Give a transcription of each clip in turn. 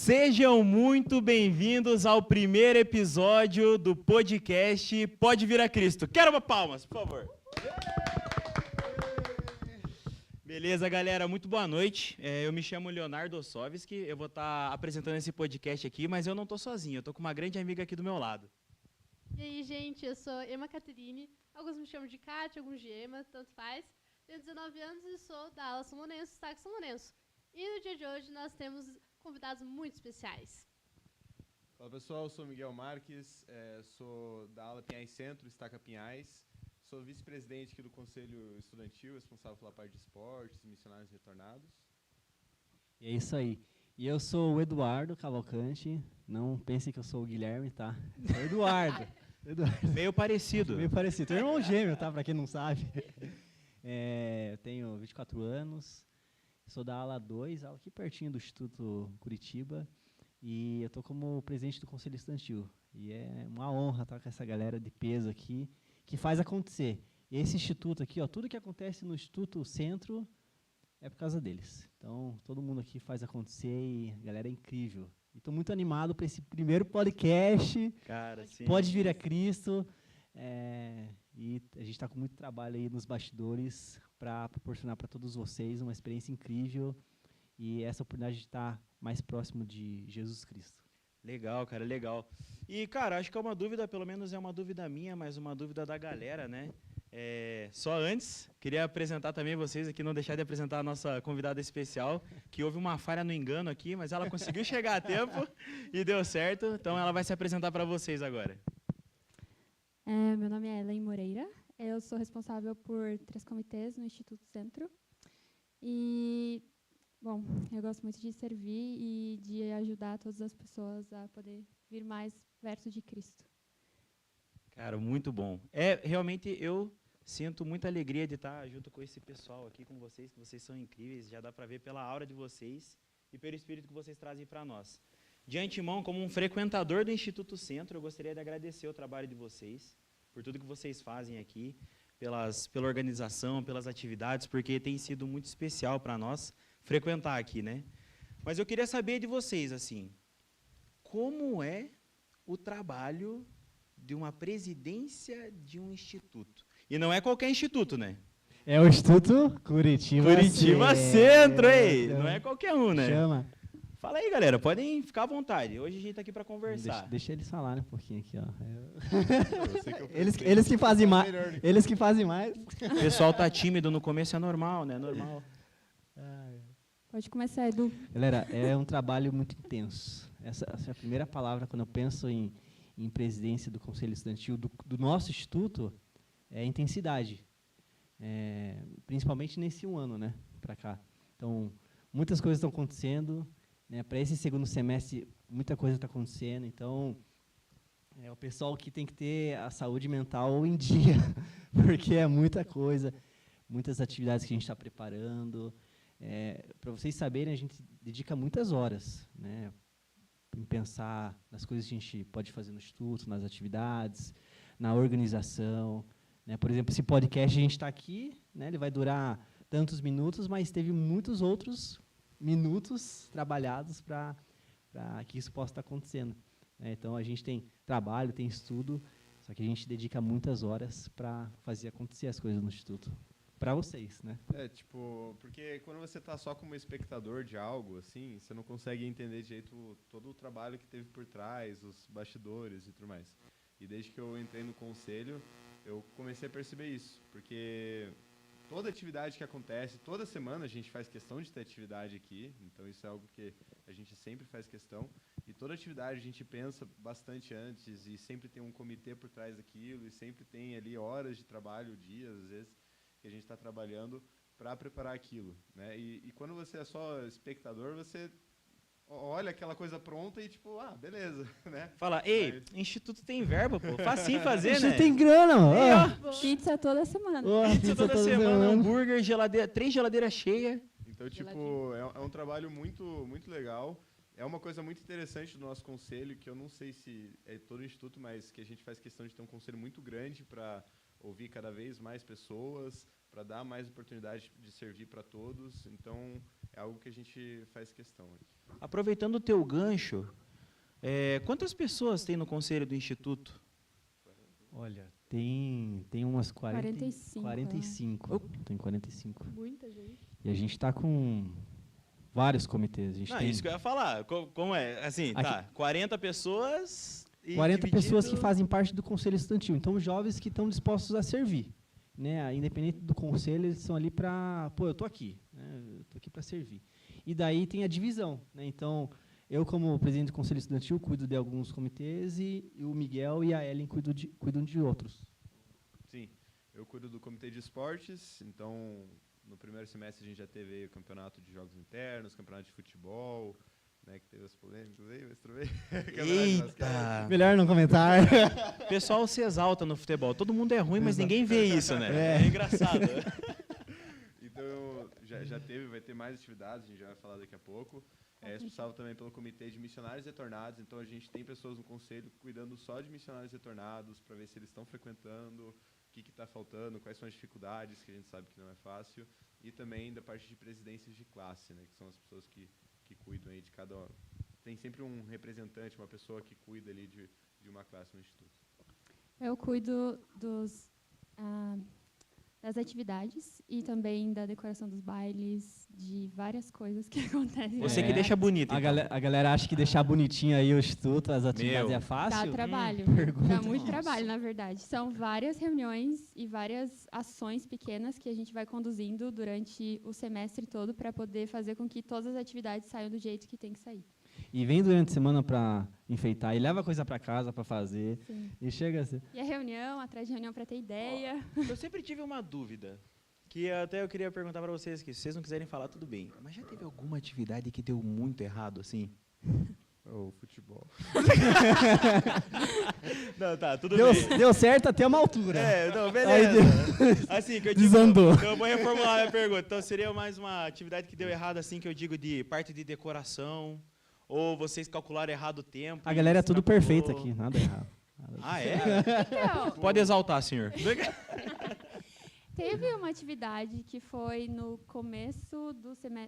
Sejam muito bem-vindos ao primeiro episódio do podcast Pode Vir a Cristo. Quero uma palmas, por favor. Beleza, galera? Muito boa noite. Eu me chamo Leonardo Ossovski. Eu vou estar apresentando esse podcast aqui, mas eu não estou sozinho. Eu estou com uma grande amiga aqui do meu lado. E aí, gente, eu sou Emma Caterine. Alguns me chamam de Kátia, alguns de Emma, tanto faz. Tenho 19 anos e sou da ala São Lourenço, Destaque São Lourenço. E no dia de hoje nós temos convidados muito especiais. Fala pessoal, eu sou Miguel Marques, sou da ala Pinhais Centro, Estaca Pinhais. Sou vice-presidente aqui do Conselho Estudantil, responsável pela parte de esportes e missionários retornados. E é isso aí. E eu sou o Eduardo Cavalcante. Não pensem que eu sou o Guilherme, tá? Sou o Eduardo. Meio parecido. Meio parecido. Tô irmão gêmeo, tá? Pra quem não sabe. Eu tenho 24 anos. Sou da ala 2, ala aqui pertinho do Instituto Curitiba. E eu tô como presidente do Conselho Estudantil. E é uma honra estar com essa galera de peso aqui, que faz acontecer. E esse instituto aqui, ó, tudo que acontece no Instituto Centro é por causa deles. Então, todo mundo aqui faz acontecer e a galera é incrível. E estou muito animado para esse primeiro podcast. Cara, sim. Pode Vir a Cristo. E a gente está com muito trabalho aí nos bastidores para proporcionar para todos vocês uma experiência incrível e essa oportunidade de estar mais próximo de Jesus Cristo. Legal, cara, legal. E, cara, acho que é uma dúvida, pelo menos é uma dúvida minha, mas uma dúvida da galera, né? Só antes, queria apresentar também vocês aqui, não deixar de apresentar a nossa convidada especial, que houve uma falha no engano aqui, mas ela conseguiu chegar a tempo e deu certo. Então, ela vai se apresentar para vocês agora. Meu nome é Ellen Moreira. Eu sou responsável por 3 comitês no Instituto Centro. E, bom, eu gosto muito de servir e de ajudar todas as pessoas a poder vir mais perto de Cristo. Cara, muito bom. Realmente, eu sinto muita alegria de estar junto com esse pessoal aqui, com vocês, que vocês são incríveis. Já dá para ver pela aura de vocês e pelo espírito que vocês trazem para nós. De antemão, como um frequentador do Instituto Centro, eu gostaria de agradecer o trabalho de vocês, por tudo que vocês fazem aqui, pela organização, pelas atividades, porque tem sido muito especial para nós frequentar aqui, né? Mas eu queria saber de vocês, assim, como é o trabalho de uma presidência de um instituto? E não é qualquer instituto, né? É o Instituto Curitiba Centro, ei! Não é qualquer um, né? Chama. Fala aí, galera, podem ficar à vontade. Hoje a gente está aqui para conversar. Deixa eles falarem um pouquinho aqui, ó. Eles que fazem mais. Eles que fazem mais. O pessoal tá tímido no começo, é normal, né? Normal. Pode começar, Edu. Galera, é um trabalho muito intenso. Essa é a primeira palavra quando eu penso em presidência do Conselho Estudantil do nosso instituto, é intensidade. Principalmente nesse um ano, né, para cá. Então, muitas coisas estão acontecendo, né, para esse segundo semestre, muita coisa está acontecendo. Então, o pessoal que tem que ter a saúde mental em dia, porque é muita coisa, muitas atividades que a gente está preparando. Para vocês saberem, a gente dedica muitas horas, né, em pensar nas coisas que a gente pode fazer no instituto, nas atividades, na organização. Né? Por exemplo, esse podcast, a gente está aqui, né, ele vai durar tantos minutos, mas teve muitos outros minutos trabalhados para que isso possa estar acontecendo. Né? Então, a gente tem trabalho, tem estudo, só que a gente dedica muitas horas para fazer acontecer as coisas no instituto. Para vocês, né? Porque quando você está só como espectador de algo, assim, você não consegue entender direito todo o trabalho que teve por trás, os bastidores e tudo mais. E desde que eu entrei no conselho, eu comecei a perceber isso, porque toda atividade que acontece, toda semana a gente faz questão de ter atividade aqui, então isso é algo que a gente sempre faz questão, e toda atividade a gente pensa bastante antes, e sempre tem um comitê por trás daquilo, e sempre tem ali horas de trabalho, dias, às vezes, que a gente está trabalhando para preparar aquilo, né? E quando você é só espectador, você olha aquela coisa pronta e tipo, beleza, né? Fala, ei, instituto tem verba, pô, facinho fazer, né? Instituto tem grana, ó. Pizza toda semana. Pizza toda semana, hambúrguer, geladeira, 3 geladeiras cheias. Então, é um trabalho muito, muito legal. É uma coisa muito interessante do nosso conselho, que eu não sei se é todo o instituto, mas que a gente faz questão de ter um conselho muito grande para ouvir cada vez mais pessoas, para dar mais oportunidade de servir para todos. Então, é algo que a gente faz questão. Aproveitando o teu gancho, quantas pessoas tem no conselho do Instituto? Olha, tem umas 45, 45. Tem 45. Muita gente. E a gente está com vários comitês. A gente Não, tem isso que eu ia falar. Como é? Assim, tá, 40 pessoas e 40 pessoas que dividido- fazem parte do conselho estudantil. Então, jovens que estão dispostos a servir. Né? Independente do conselho, eles estão ali para... Pô, eu estou aqui. Né? Eu estou aqui para servir. E daí tem a divisão. Né? Então, eu, como presidente do conselho estudantil, cuido de alguns comitês e o Miguel e a Ellen cuidam de outros. Sim, eu cuido do comitê de esportes, então no primeiro semestre a gente já teve o campeonato de jogos internos, campeonato de futebol, né, que teve as polêmicas aí, mas tudo bem. Campeonato de basquete. Eita! Melhor não comentar. O pessoal se exalta no futebol. Todo mundo é ruim, mas ninguém vê isso, né? É engraçado. Então, já teve, vai ter mais atividades, a gente já vai falar daqui a pouco. É responsável também pelo comitê de missionários retornados, então a gente tem pessoas no conselho cuidando só de missionários retornados, para ver se eles estão frequentando, o que está faltando, quais são as dificuldades, que a gente sabe que não é fácil, e também da parte de presidências de classe, né, que são as pessoas que cuidam aí de cada... Tem sempre um representante, uma pessoa que cuida ali de uma classe no instituto. Eu cuido das atividades e também da decoração dos bailes, de várias coisas que acontecem. Você lá. que deixa bonito, A, então. a galera acha que deixar bonitinho aí o instituto, as atividades Meu. é fácil. Dá trabalho. pergunta Dá muito disso. trabalho, na verdade. São várias reuniões e várias ações pequenas que a gente vai conduzindo durante o semestre todo para poder fazer com que todas as atividades saiam do jeito que tem que sair. E vem durante a semana para enfeitar, e leva coisa para casa para fazer. Sim. E chega assim. E a reunião, atrás de reunião para ter ideia. Eu sempre tive uma dúvida, que até eu queria perguntar para vocês, que se vocês não quiserem falar, tudo bem. Mas já teve alguma atividade que deu muito errado, assim? O futebol. Não, tá, tudo Deu, bem. deu certo até uma altura. Não, Aí beleza. Assim, que eu digo, Desandou. então eu vou reformular a minha pergunta. Então, seria mais uma atividade que deu errado, assim, que eu digo de parte de decoração, ou vocês calcularam errado o tempo? A galera é tudo extrapolou? perfeita aqui, nada errado. Ah, é? Então, Pode exaltar, senhor. teve uma atividade que foi no começo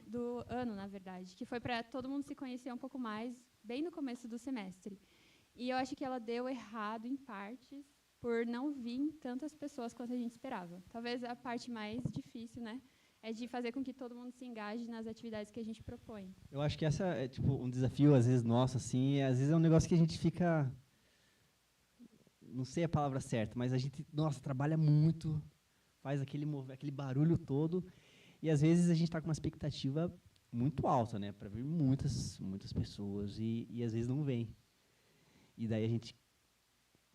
do ano, na verdade, que foi para todo mundo se conhecer um pouco mais, bem no começo do semestre. E eu acho que ela deu errado em partes por não vir tantas pessoas quanto a gente esperava. Talvez a parte mais difícil, né, é de fazer com que todo mundo se engaje nas atividades que a gente propõe. Eu acho que essa é tipo um desafio, às vezes, nosso, assim, e às vezes é um negócio que a gente fica... Não sei a palavra certa, mas a gente, nossa, trabalha muito, faz aquele barulho todo, e às vezes a gente está com uma expectativa muito alta, né, para vir muitas pessoas, e às vezes não vem. E daí a gente,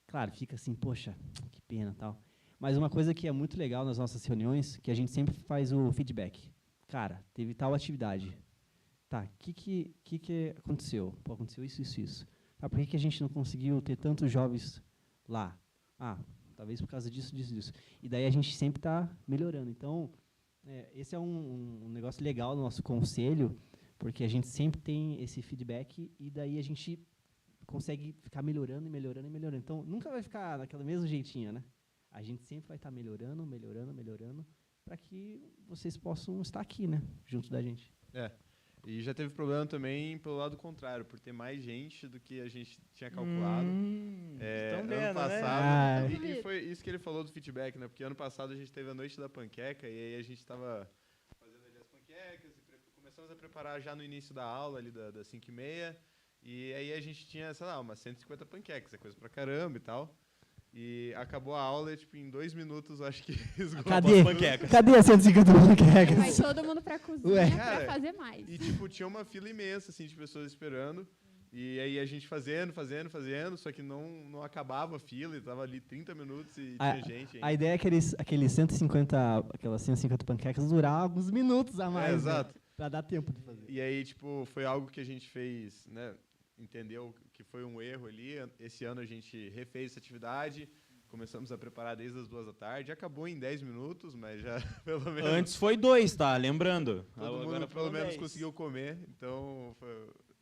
claro, fica assim, poxa, que pena, tal. Mas uma coisa que é muito legal nas nossas reuniões, que a gente sempre faz o feedback. Cara, teve tal atividade. Tá, o que aconteceu? Pô, aconteceu isso. Tá, por que a gente não conseguiu ter tantos jovens lá? Ah, talvez por causa disso. E daí a gente sempre está melhorando. Então, esse é um negócio legal do nosso conselho, porque a gente sempre tem esse feedback e daí a gente consegue ficar melhorando. Então, nunca vai ficar daquele mesmo jeitinho, né? A gente sempre vai estar melhorando, para que vocês possam estar aqui, né? Junto da gente. E já teve problema também pelo lado contrário, por ter mais gente do que a gente tinha calculado. Estão vendo, Ano passado, Ah. e foi isso que ele falou do feedback, né? Porque ano passado a gente teve a noite da panqueca e aí a gente estava fazendo ali as panquecas e começamos a preparar já no início da aula, ali das 5h30. E aí a gente tinha, sei lá, umas 150 panquecas, é coisa pra caramba e tal. E acabou a aula e, tipo, em 2 minutos, acho que esgotou Cadê? as panquecas. Cadê as 150 Vai panquecas? todo mundo para a cozinha Ué. para Cara, fazer mais. E, tipo, tinha uma fila imensa, assim, de pessoas esperando. E aí a gente fazendo, só que não acabava a fila, e tava ali 30 minutos e tinha gente ainda. A ideia é aquelas 150 panquecas durar alguns minutos a mais, né? Exato. Pra dar tempo de fazer. E aí, tipo, foi algo que a gente fez, né? Entendeu que foi um erro ali. Esse ano a gente refez essa atividade. Começamos a preparar desde as 2 da tarde. Acabou em 10 minutos, mas já pelo menos... Antes foi 2, tá? Lembrando. Todo mundo Agora pelo foram menos 10. conseguiu comer. Então,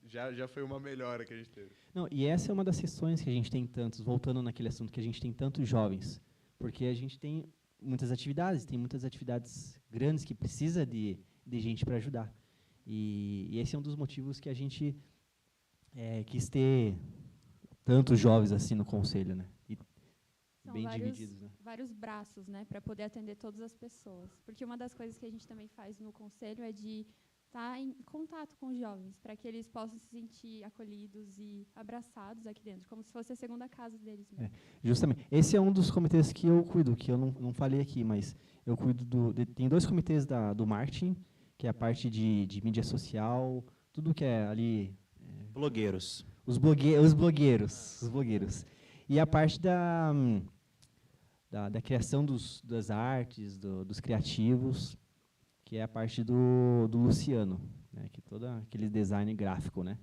já foi uma melhora que a gente teve. Não, e essa é uma das questões que a gente tem tantos, voltando naquele assunto, que a gente tem tantos jovens. Porque a gente tem muitas atividades grandes que precisa de gente para ajudar. E esse é um dos motivos que a gente quis ter tantos jovens assim no conselho, né? E São bem divididos, né? vários braços, né, para poder atender todas as pessoas. Porque uma das coisas que a gente também faz no conselho é de estar em contato com os jovens, para que eles possam se sentir acolhidos e abraçados aqui dentro, como se fosse a segunda casa deles mesmo. Justamente. Esse é um dos comitês que eu cuido, que eu não falei aqui, mas eu cuido tem 2 comitês do marketing, que é a parte de mídia social, tudo que é ali... Blogueiros. Os blogueiros. E a parte da criação das artes, dos criativos, que é a parte do Luciano, né, que é todo aquele design gráfico, né?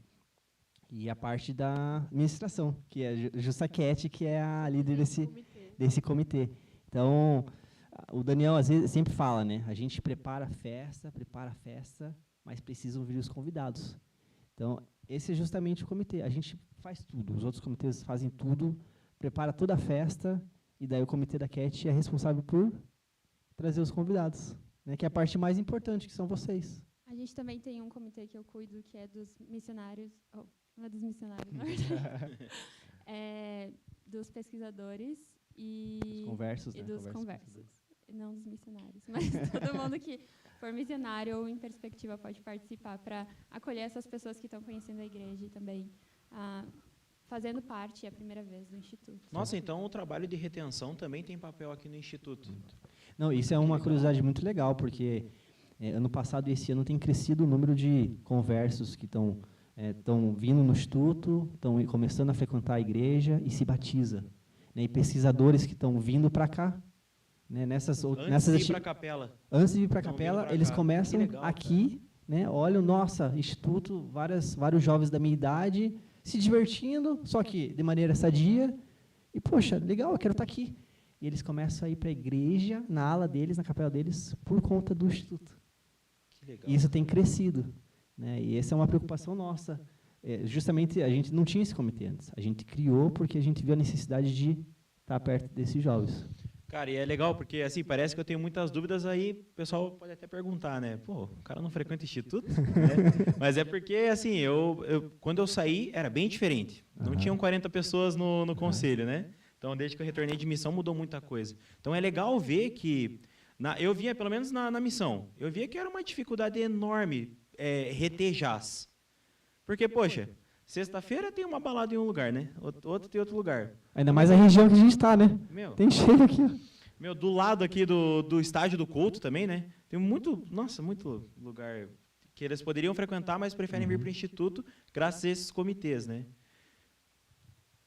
E a parte da administração, que é Justa Cat, que é a líder desse comitê. Então, o Daniel às vezes sempre fala, né? A gente prepara a festa, mas precisam vir os convidados. Então, esse é justamente o comitê. A gente faz tudo, os outros comitês fazem tudo, prepara toda a festa, e daí o comitê da Cat é responsável por trazer os convidados, né, que é a parte mais importante, que são vocês. A gente também tem um comitê que eu cuido, que é dos missionários, não é dos missionários, na verdade, dos pesquisadores e dos conversos. Não dos missionários, mas todo mundo que for missionário ou em perspectiva pode participar para acolher essas pessoas que estão conhecendo a igreja e também fazendo parte a primeira vez do Instituto. Nossa, então o trabalho de retenção também tem papel aqui no Instituto. Não, isso é uma curiosidade muito legal, porque ano passado e esse ano tem crescido o número de conversos que estão vindo no Instituto, estão começando a frequentar a igreja e se batiza, né, e pesquisadores que estão vindo para cá, né, Antes de ir para a capela. Antes de ir para a capela, eles começam aqui, né, olham, nossa, Instituto, vários jovens da minha idade se divertindo, só que de maneira sadia, e, poxa, legal, eu quero estar aqui. E eles começam a ir para a igreja, na ala deles, na capela deles, por conta do Instituto. Que legal. E isso tem crescido, né, e essa é uma preocupação nossa. Justamente, a gente não tinha esse comitê antes, a gente criou porque a gente viu a necessidade de estar perto desses jovens. Cara, e é legal, porque assim, parece que eu tenho muitas dúvidas, aí o pessoal pode até perguntar, né? Pô, o cara não frequenta instituto? Né? Mas é porque, assim, quando eu saí, era bem diferente. Não tinham 40 pessoas no conselho, né? Então, desde que eu retornei de missão, mudou muita coisa. Então, é legal ver que... eu via, pelo menos na missão, eu via que era uma dificuldade enorme reter jazz. Porque, poxa... Sexta-feira tem uma balada em um lugar, né? Outro tem outro lugar. Ainda mais a região que a gente está, né? Tem cheio aqui. Ó. Do lado aqui do estádio do Couto também, né? Tem muito lugar que eles poderiam frequentar, mas preferem vir para o Instituto, graças a esses comitês, né?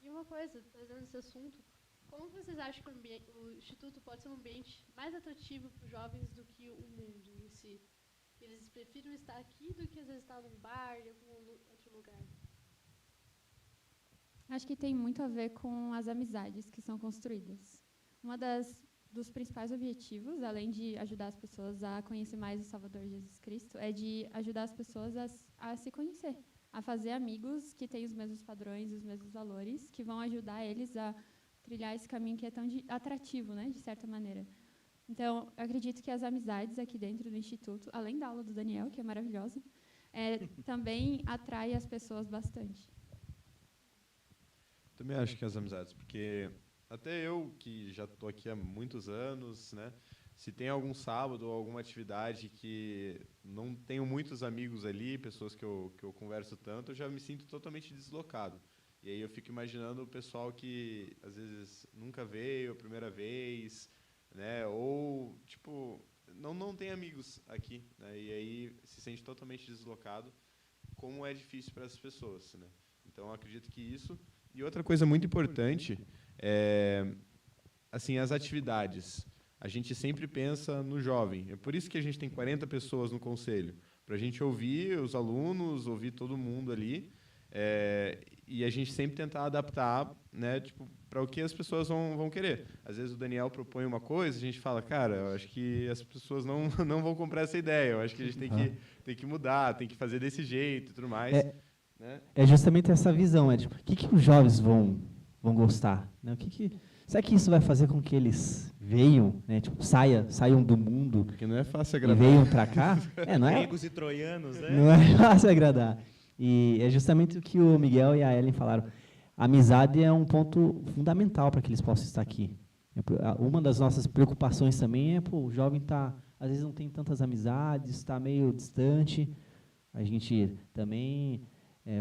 E uma coisa, trazendo esse assunto, como vocês acham que o Instituto pode ser um ambiente mais atrativo para os jovens do que o mundo em si? Eles preferem estar aqui do que às vezes estar num bar, em algum outro lugar? Acho que tem muito a ver com as amizades que são construídas. Dos principais objetivos, além de ajudar as pessoas a conhecer mais o Salvador Jesus Cristo, é de ajudar as pessoas a se conhecer, a fazer amigos que têm os mesmos padrões, os mesmos valores, que vão ajudar eles a trilhar esse caminho que é tão atrativo, né, de certa maneira. Então, eu acredito que as amizades aqui dentro do Instituto, além da aula do Daniel, que é maravilhosa, também atrai as pessoas bastante. Também acho que as amizades, porque até eu, que já estou aqui há muitos anos, né, se tem algum sábado ou alguma atividade que não tenho muitos amigos ali, pessoas que eu converso tanto, eu já me sinto totalmente deslocado. E aí eu fico imaginando o pessoal que, às vezes, nunca veio a primeira vez, né, ou, tipo, não tem amigos aqui, né, e aí se sente totalmente deslocado, como é difícil para essas pessoas, né. Então, eu acredito que isso... E outra coisa muito importante assim, as atividades. A gente sempre pensa no jovem. É por isso que a gente tem 40 pessoas no conselho, para a gente ouvir os alunos, ouvir todo mundo ali, e a gente sempre tentar adaptar, né, tipo, para o que as pessoas vão querer. Às vezes o Daniel propõe uma coisa, a gente fala, cara, eu acho que as pessoas não vão comprar essa ideia, eu acho que a gente tem que mudar, tem que fazer desse jeito e tudo mais. É justamente essa visão, tipo, o que os jovens vão gostar? Né? será que isso vai fazer com que eles venham, né, tipo, saiam do mundo Porque não é fácil e agradar. venham para cá? Não é, Gregos e troianos, né? não é fácil agradar. E é justamente o que o Miguel e a Ellen falaram. A amizade é um ponto fundamental para que eles possam estar aqui. Uma das nossas preocupações também é, pô, o jovem às vezes não tem tantas amizades, está meio distante. A gente também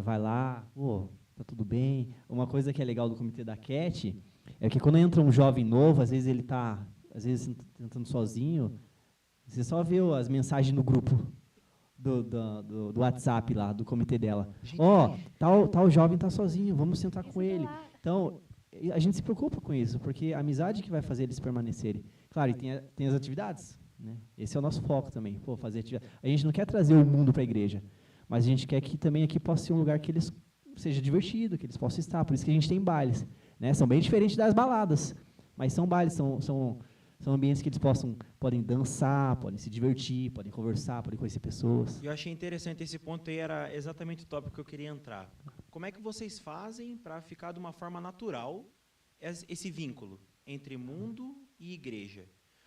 vai lá, pô, tá tudo bem. Uma coisa que é legal do comitê da CAT é que quando entra um jovem novo, às vezes ele está tentando sozinho, você só vê as mensagens no grupo do WhatsApp lá, do comitê dela. Ó, tal jovem está sozinho, vamos sentar com ele. Então, a gente se preocupa com isso, porque a amizade que vai fazer eles permanecerem. Claro, e tem as atividades, né? Esse é o nosso foco também, pô, fazer atividade. A gente não quer trazer o mundo para a igreja, mas a gente quer que também aqui possa ser um lugar que eles seja divertido, que eles possam estar. Por isso que a gente tem bailes, né? São bem diferentes das baladas, mas são bailes, são ambientes que eles podem dançar, podem se divertir, podem conversar, podem conhecer pessoas. E eu achei interessante esse ponto aí, era exatamente o tópico que eu queria entrar. Como é que vocês fazem para ficar de uma forma natural esse vínculo entre mundo e igreja?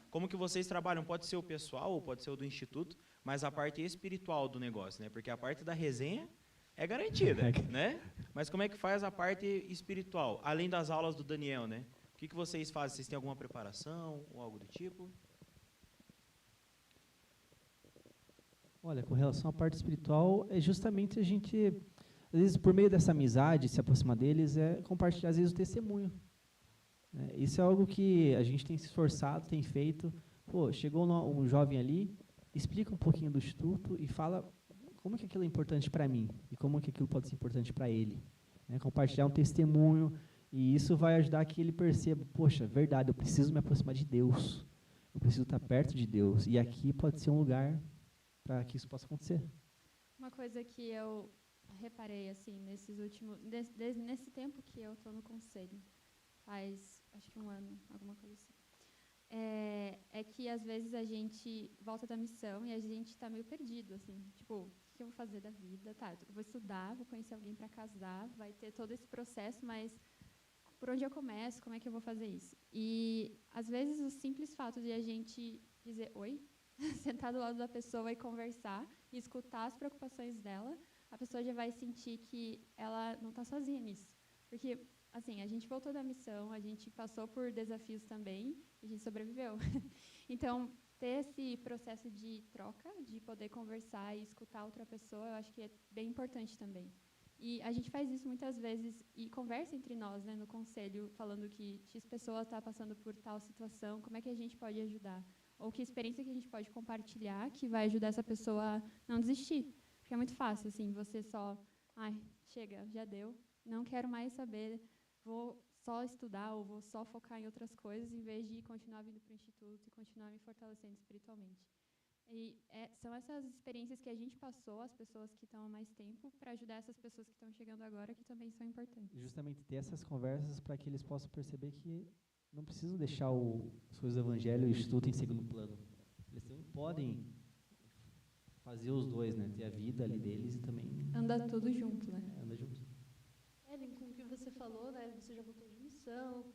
Como que vocês trabalham? Pode ser o pessoal ou pode ser o do instituto, mas a parte espiritual do negócio, né? Porque a parte da resenha é garantida, né? Mas como é que faz a parte espiritual, além das aulas do Daniel, né? O que vocês fazem? Vocês têm alguma preparação ou algo do tipo? Olha, com relação à parte espiritual, é justamente a gente, às vezes, por meio dessa amizade, se aproximar deles, é compartilhar, às vezes, o testemunho. Isso é algo que a gente tem se esforçado, tem feito. Pô, chegou um jovem ali, explica um pouquinho do Instituto e fala como que aquilo é importante para mim e como que aquilo pode ser importante para ele. Compartilhar um testemunho, e isso vai ajudar que ele perceba, poxa, verdade, eu preciso me aproximar de Deus, eu preciso estar perto de Deus, e aqui pode ser um lugar para que isso possa acontecer. Uma coisa que eu reparei, assim, nesse tempo que eu estou no conselho, faz, acho que 1 ano, alguma coisa assim, é que, às vezes, a gente volta da missão e a gente está meio perdido, assim, tipo, o que eu vou fazer da vida? Tá, eu vou estudar, vou conhecer alguém para casar, vai ter todo esse processo, mas por onde eu começo? Como é que eu vou fazer isso? E, às vezes, o simples fato de a gente dizer oi, sentar do lado da pessoa e conversar, e escutar as preocupações dela, a pessoa já vai sentir que ela não está sozinha nisso. Porque, assim, a gente voltou da missão, a gente passou por desafios também, e a gente sobreviveu. Então, ter esse processo de troca, de poder conversar e escutar outra pessoa, eu acho que é bem importante também. E a gente faz isso muitas vezes e conversa entre nós, né, no conselho, falando que X pessoa está passando por tal situação, como é que a gente pode ajudar? Ou que experiência que a gente pode compartilhar que vai ajudar essa pessoa a não desistir. Porque é muito fácil, assim, você só, chega, já deu, não quero mais saber, vou só estudar ou vou só focar em outras coisas, em vez de continuar vindo para o Instituto e continuar me fortalecendo espiritualmente. E são essas experiências que a gente passou, as pessoas que estão há mais tempo, para ajudar essas pessoas que estão chegando agora, que também são importantes. Justamente ter essas conversas para que eles possam perceber que não precisam deixar as coisas do evangelho e o Instituto em segundo plano. Eles também podem fazer os dois, né? Ter a vida ali deles e também... Anda tudo junto, né? Anda junto. Ellen, com o que você falou, né? Você já voltou de missão,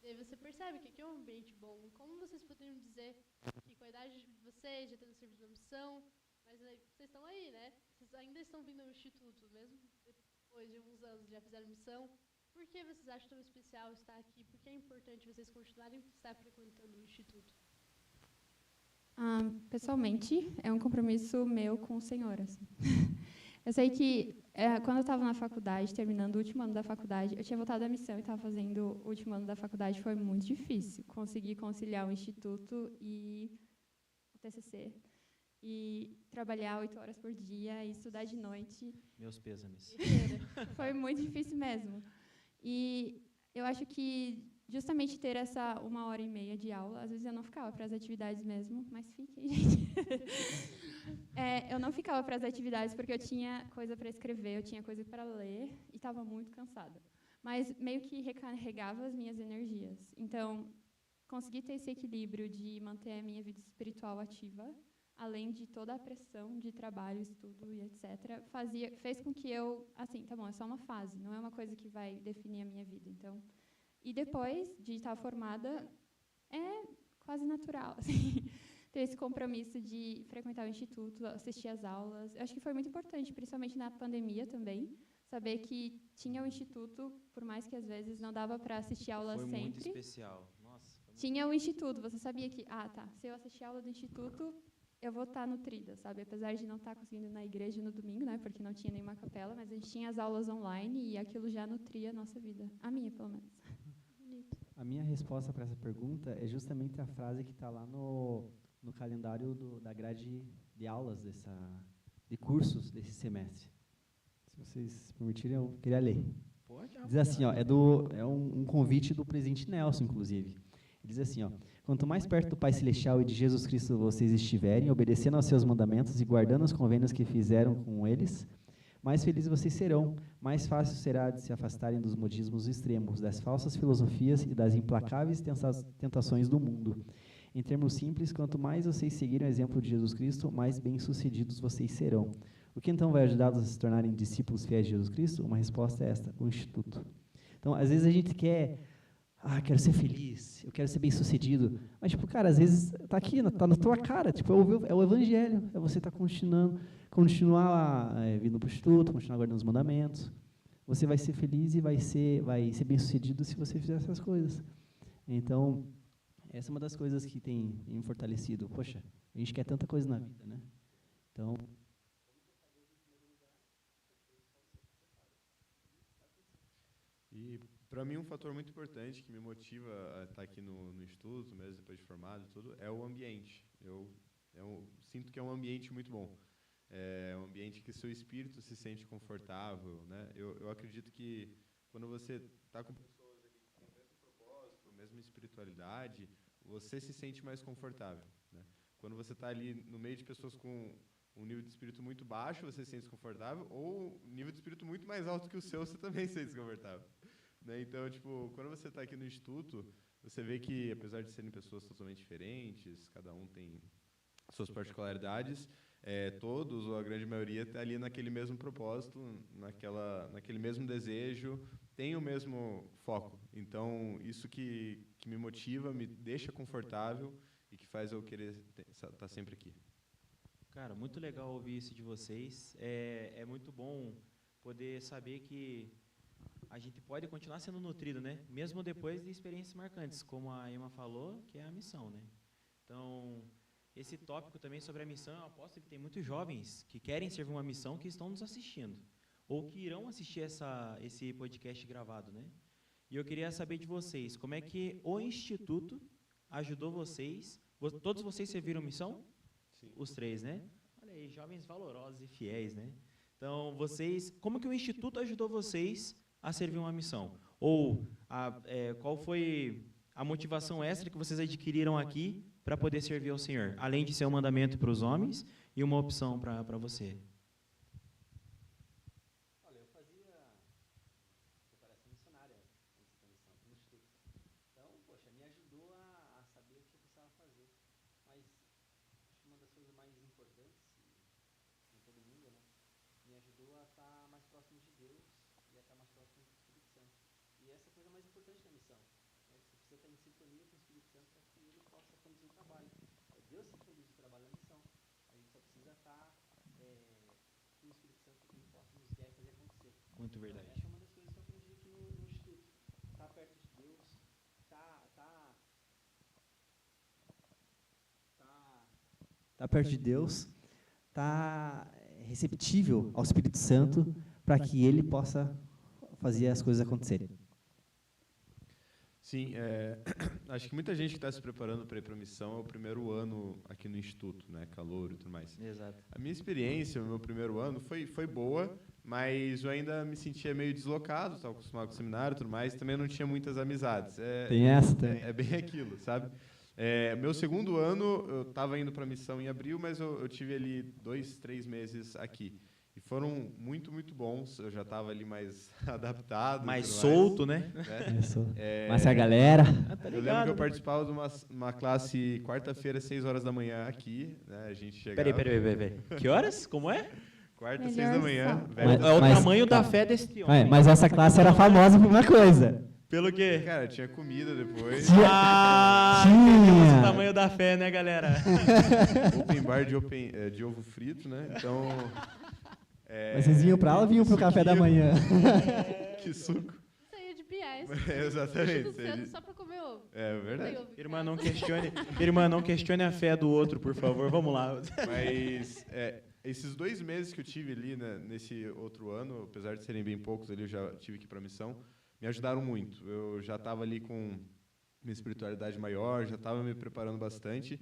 e aí você percebe que aqui é um ambiente bom. Como vocês poderiam dizer que com a idade de vocês, já tendo serviço na missão, mas aí, vocês estão aí, né? Vocês ainda estão vindo ao Instituto, mesmo depois de alguns anos já fizeram missão. Por que vocês acham tão especial estar aqui? Por que é importante vocês continuarem a estar frequentando o Instituto? Pessoalmente, é um compromisso meu com o Senhor. Assim. Eu sei que, quando eu estava na faculdade, terminando o último ano da faculdade, eu tinha voltado da missão e estava fazendo o último ano da faculdade, foi muito difícil conseguir conciliar o Instituto e o TCC, e trabalhar 8 horas por dia e estudar de noite. Meus pêsames. Foi muito difícil mesmo. E eu acho que justamente ter essa 1h30 de aula, às vezes eu não ficava para as atividades mesmo, mas fiquem, gente. Eu não ficava para as atividades porque eu tinha coisa para escrever, eu tinha coisa para ler e estava muito cansada. Mas meio que recarregava as minhas energias. Então, conseguir ter esse equilíbrio de manter a minha vida espiritual ativa, além de toda a pressão de trabalho, estudo e etc., fez com que eu, assim, tá bom, é só uma fase, não é uma coisa que vai definir a minha vida. Então, E depois de estar formada, é quase natural, assim, ter esse compromisso de frequentar o instituto, assistir às aulas. Eu acho que foi muito importante, principalmente na pandemia também, saber que tinha o instituto, por mais que às vezes não dava para assistir aula Foi sempre. muito especial. Nossa, foi muito Tinha o instituto, você sabia que, se eu assistir a aula do instituto, eu vou estar nutrida, sabe? Apesar de não estar conseguindo ir na igreja no domingo, né, porque não tinha nenhuma capela, mas a gente tinha as aulas online e aquilo já nutria a nossa vida. A minha, pelo menos. Bonito. A minha resposta para essa pergunta é justamente a frase que está lá no calendário da grade de aulas, de cursos desse semestre. Se vocês permitirem, eu queria ler. Pode. Diz assim, ó, é um convite do presidente Nelson, inclusive. Ele diz assim, ó, quanto mais perto do Pai Celestial e de Jesus Cristo vocês estiverem, obedecendo aos seus mandamentos e guardando os convênios que fizeram com eles, mais felizes vocês serão, mais fácil será de se afastarem dos modismos extremos, das falsas filosofias e das implacáveis tentações do mundo. Em termos simples, quanto mais vocês seguirem o exemplo de Jesus Cristo, mais bem-sucedidos vocês serão. O que então vai ajudá-los a se tornarem discípulos fiéis de Jesus Cristo? Uma resposta é esta, o Instituto. Então, às vezes a gente quer, quero ser feliz, eu quero ser bem-sucedido, mas, tipo, cara, às vezes está aqui, está na tua cara, tipo, é o Evangelho, é você estar continuar vindo para o Instituto, continuar guardando os mandamentos. Você vai ser feliz e vai ser bem-sucedido se você fizer essas coisas. Então, essa é uma das coisas que tem me fortalecido. Poxa, a gente quer tanta coisa na vida, né? Então, E para mim um fator muito importante que me motiva a estar aqui no instituto, mesmo depois de formado e tudo, é o ambiente. Eu sinto que é um ambiente muito bom. É um ambiente que seu espírito se sente confortável, né? Eu acredito que quando você está com pessoas ali com o mesmo propósito, a mesma espiritualidade, você se sente mais confortável, né? Quando você está ali no meio de pessoas com um nível de espírito muito baixo, você se sente desconfortável, ou um nível de espírito muito mais alto que o seu, você também se sente desconfortável, né? Então, tipo, quando você está aqui no instituto, você vê que, apesar de serem pessoas totalmente diferentes, cada um tem suas particularidades, todos, ou a grande maioria, está ali naquele mesmo propósito, naquele mesmo desejo, tem o mesmo foco. Então, isso que me motiva, me deixa confortável e que faz eu querer estar sempre aqui. Cara, muito legal ouvir isso de vocês. É muito bom poder saber que a gente pode continuar sendo nutrido, né? Mesmo depois de experiências marcantes, como a Emma falou, que é a missão, né? Então, esse tópico também sobre a missão, eu aposto que tem muitos jovens que querem servir uma missão que estão nos assistindo, ou que irão assistir esse podcast gravado, né? E eu queria saber de vocês, como é que o Instituto ajudou vocês? Todos vocês serviram missão? Sim. Os três, né? Olha aí, jovens valorosos e fiéis, né? Então, como que o Instituto ajudou vocês a servir uma missão? Ou qual foi a motivação extra que vocês adquiriram aqui para poder servir ao Senhor? Além de ser um mandamento para os homens e uma opção para você. olha, eu fazia preparação missionária antes da missão no Instituto. Então, poxa, me ajudou a saber o que eu precisava fazer. Mas acho que uma das coisas mais importantes, em todo mundo, né, me ajudou a estar mais próximo de Deus e a estar mais próximo do Espírito Santo. E essa é a coisa mais importante da missão. Né? Você precisa estar em sintonia com o Espírito Santo para que ele possa conduzir o trabalho. É Deus que conduz o trabalho na missão. A gente só precisa estar com o Espírito Santo que ele possa nos guiar e fazer acontecer. Muito verdade. Essa é uma das coisas que eu aprendi aqui no Instituto. Estar perto de Deus, estar perto de Deus, estar receptível ao Espírito Santo para que ele possa fazer as coisas acontecerem. Sim, acho que muita gente que está se preparando para ir para a missão é o primeiro ano aqui no Instituto, né, calouro e tudo mais. Exato. A minha experiência, o meu primeiro ano, foi boa, mas eu ainda me sentia meio deslocado, estava acostumado com o seminário e tudo mais, também não tinha muitas amizades. Tem essa também. É bem aquilo, sabe? Meu segundo ano, eu estava indo para a missão em abril, mas eu tive ali 2, 3 meses aqui. E foram muito, muito bons. Eu já estava ali mais adaptado. Mais solto, né? Mas a galera... Eu lembro que eu participava de uma classe quarta-feira, 6 horas da manhã aqui. Né? A gente chegava... Peraí. Que horas? Como é? Quarta, Melhor 6 da manhã. só. velho. É o tamanho da fé deste homem. Mas essa classe era famosa por uma coisa. Pelo quê? Cara, tinha comida depois. Ah, Tinha. entendemos o tamanho da fé, né, galera? Open bar de ovo frito, né? Então. Mas vocês vinham pra aula ou vinham pro café da manhã? Que suco. Saía de Biás. Exatamente. Cedo só pra comer ovo. É verdade. Irmã, não questione a fé do outro, por favor. Vamos lá. Mas esses 2 meses que eu tive ali, né, nesse outro ano, apesar de serem bem poucos ali, eu já tive que ir para a missão, me ajudaram muito. Eu já estava ali com minha espiritualidade maior, já estava me preparando bastante.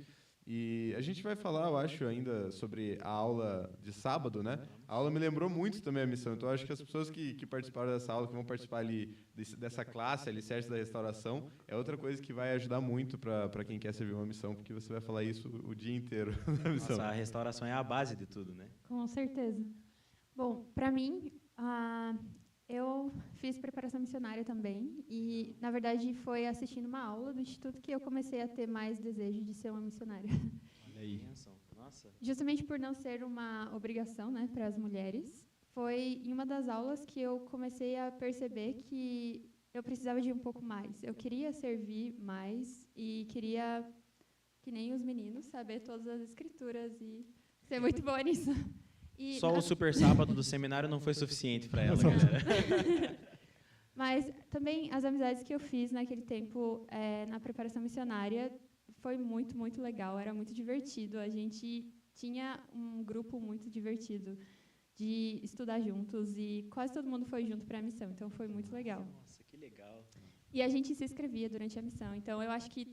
E a gente vai falar, eu acho, ainda sobre a aula de sábado, né? A aula me lembrou muito também a missão. Então, eu acho que as pessoas que participaram dessa aula, que vão participar ali dessa classe, Alicerce da Restauração, é outra coisa que vai ajudar muito para quem quer servir uma missão, porque você vai falar isso o dia inteiro na missão. Nossa, a restauração é a base de tudo, né? Com certeza. Bom, para mim, eu fiz preparação missionária também e, na verdade, foi assistindo uma aula do Instituto que eu comecei a ter mais desejo de ser uma missionária. Olha aí. Nossa. Justamente por não ser uma obrigação, né, para as mulheres, foi em uma das aulas que eu comecei a perceber que eu precisava de um pouco mais. Eu queria servir mais e queria, que nem os meninos, saber todas as escrituras e ser muito boa nisso. E Só o super sábado do seminário não foi suficiente para ela, galera. Mas também as amizades que eu fiz naquele tempo na preparação missionária foi muito, muito legal. Era muito divertido. A gente tinha um grupo muito divertido de estudar juntos e quase todo mundo foi junto para a missão. Então foi muito legal. Nossa, que legal. E a gente se inscrevia durante a missão. Então eu acho que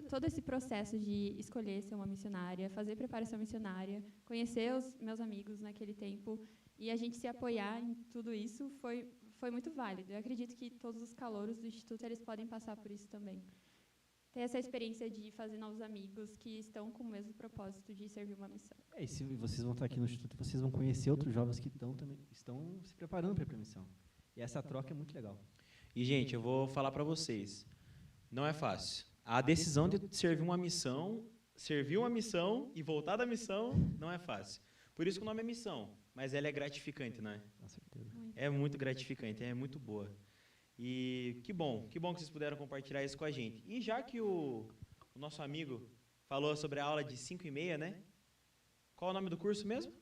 todo esse processo de escolher ser uma missionária, fazer preparação missionária, conhecer os meus amigos naquele tempo e a gente se apoiar em tudo isso foi muito válido. Eu acredito que todos os calouros do Instituto eles podem passar por isso também. Ter essa experiência de fazer novos amigos que estão com o mesmo propósito de servir uma missão. E se vocês vão estar aqui no Instituto, vocês vão conhecer outros jovens que estão se preparando para a missão. E essa troca é muito legal. E, gente, eu vou falar para vocês. Não é fácil. A decisão de servir uma missão e voltar da missão, não é fácil. Por isso que o nome é missão. Mas ela é gratificante, não é? Com certeza. É muito gratificante, é muito boa. E que bom que vocês puderam compartilhar isso com a gente. E já que o nosso amigo falou sobre a aula de 5h30, né? Qual é o nome do curso mesmo?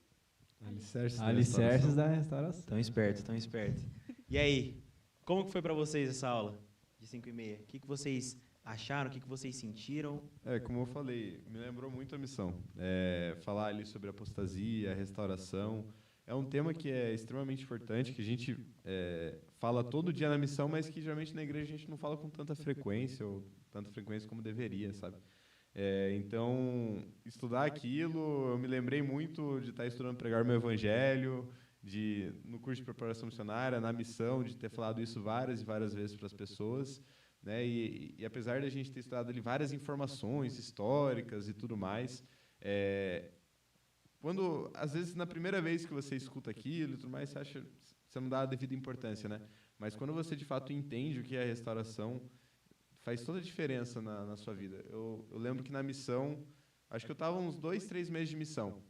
Alicerces da Restauração. Tão esperto, tão esperto. E aí, como que foi para vocês essa aula de 5h30? O que vocês acharam? O que vocês sentiram? Como eu falei, me lembrou muito a missão. Falar ali sobre apostasia, restauração. É um tema que é extremamente importante, que a gente fala todo dia na missão, mas que geralmente na igreja a gente não fala com tanta frequência, ou tanta frequência como deveria, sabe? Então, estudar aquilo, eu me lembrei muito de estar estudando pregar o meu evangelho, no curso de preparação missionária, na missão, de ter falado isso várias e várias vezes para as pessoas, né? E apesar de a gente ter estudado ali várias informações históricas e tudo mais, quando, às vezes, na primeira vez que você escuta aquilo e tudo mais, você não dá a devida importância, né? Mas quando você, de fato, entende o que é a restauração, faz toda a diferença na sua vida. Eu lembro que na missão, acho que eu estava uns 2, 3 meses de missão.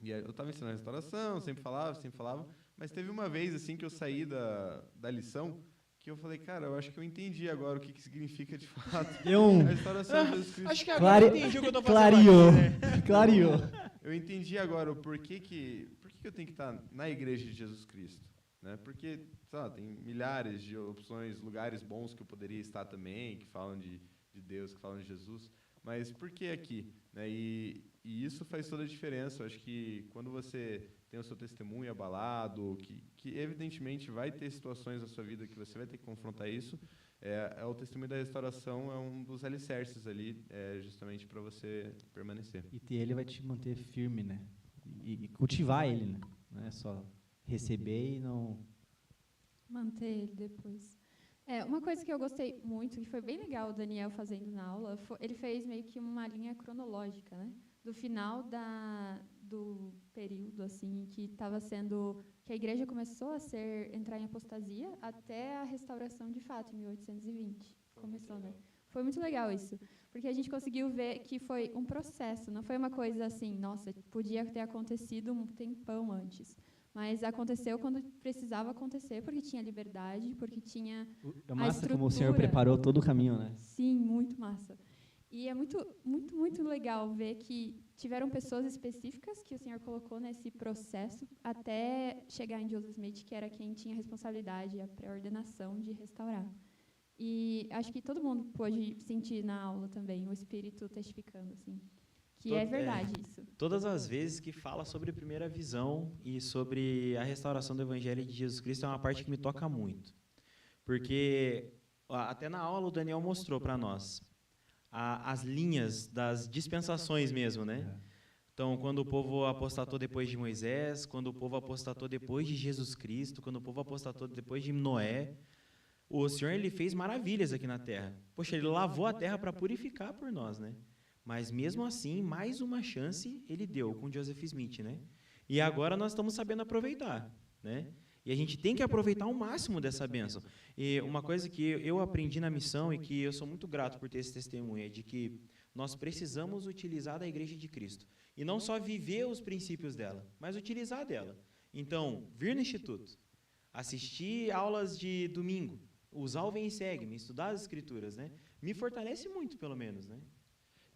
E eu estava ensinando restauração, sempre falava, mas teve uma vez assim que eu saí da lição que eu falei, cara, eu acho que eu entendi agora o que significa de fato a restauração de Jesus Cristo. Acho que agora eu entendi o que eu tô fazendo Clareou. Eu entendi agora o por que eu tenho que estar na igreja de Jesus Cristo, né? Porque, sei lá, tem milhares de opções, lugares bons que eu poderia estar também, que falam de Deus, que falam de Jesus, mas por que aqui, né? E isso faz toda a diferença. Eu acho que quando você tem o seu testemunho abalado, que evidentemente vai ter situações na sua vida que você vai ter que confrontar isso, o testemunho da restauração é um dos alicerces ali, justamente para você permanecer. E ter ele vai te manter firme, né? E cultivar ele, né? Não é só receber e não... Manter ele depois. Uma coisa que eu gostei muito, que foi bem legal o Daniel fazendo na aula, ele fez meio que uma linha cronológica, né? Do final do período assim que estava sendo que a igreja começou a entrar em apostasia até a restauração de fato em 1820 começou, né? Foi muito legal isso, porque a gente conseguiu ver que foi um processo, não foi uma coisa assim, nossa, podia ter acontecido um tempão antes, Mas aconteceu quando precisava acontecer, porque tinha liberdade, porque tinha É massa como o Senhor estrutura. preparou todo o caminho, né? Sim, muito massa. E é muito, muito, muito legal ver que tiveram pessoas específicas que o Senhor colocou nesse processo até chegar em Joseph Smith, que era quem tinha a responsabilidade, a pré-ordenação de restaurar. E acho que todo mundo pôde sentir na aula também, o Espírito testificando, assim, que é verdade isso. Todas as vezes que fala sobre a primeira visão e sobre a restauração do Evangelho de Jesus Cristo é uma parte que me toca muito. Porque até na aula o Daniel mostrou para nós as linhas das dispensações mesmo, né? Então, quando o povo apostatou depois de Moisés, quando o povo apostatou depois de Jesus Cristo, quando o povo apostatou depois de Noé, o Senhor ele fez maravilhas aqui na terra. Poxa, ele lavou a terra para purificar por nós, né? Mas mesmo assim, mais uma chance ele deu com Joseph Smith, né? E agora nós estamos sabendo aproveitar, né? E a gente tem que aproveitar o máximo dessa bênção. E uma coisa que eu aprendi na missão e que eu sou muito grato por ter esse testemunho é de que nós precisamos utilizar da Igreja de Cristo. E não só viver os princípios dela, mas utilizar dela. Então, vir no Instituto, assistir aulas de domingo, usar o Vem e Segue-me, estudar as Escrituras, né? Me fortalece muito, pelo menos, né?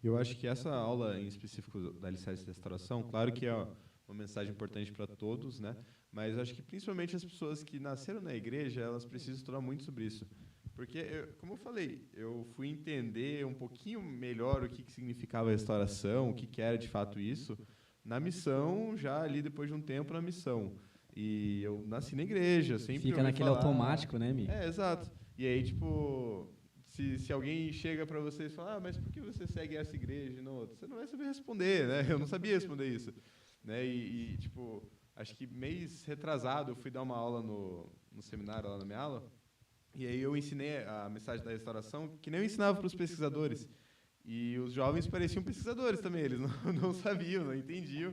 Eu acho que essa aula em específico da Alicerce de Restauração, claro que é uma mensagem importante para todos, né? Mas acho que principalmente as pessoas que nasceram na igreja, elas precisam estudar muito sobre isso. Porque, como eu falei, eu fui entender um pouquinho melhor o que significava a restauração, o que era de fato isso, na missão, já ali depois de um tempo na missão. E eu nasci na igreja, sempre Fica ouvi naquele falar. automático, né, Mi? Exato. E aí, tipo, se alguém chega para você e fala, mas por que você segue essa igreja e não outra? Você não vai saber responder, né? Eu não sabia responder isso. Né? Tipo, acho que mês retrasado eu fui dar uma aula no seminário, lá na minha aula, e aí eu ensinei a mensagem da restauração, que nem eu ensinava para os pesquisadores. E os jovens pareciam pesquisadores também, eles não sabiam, não entendiam,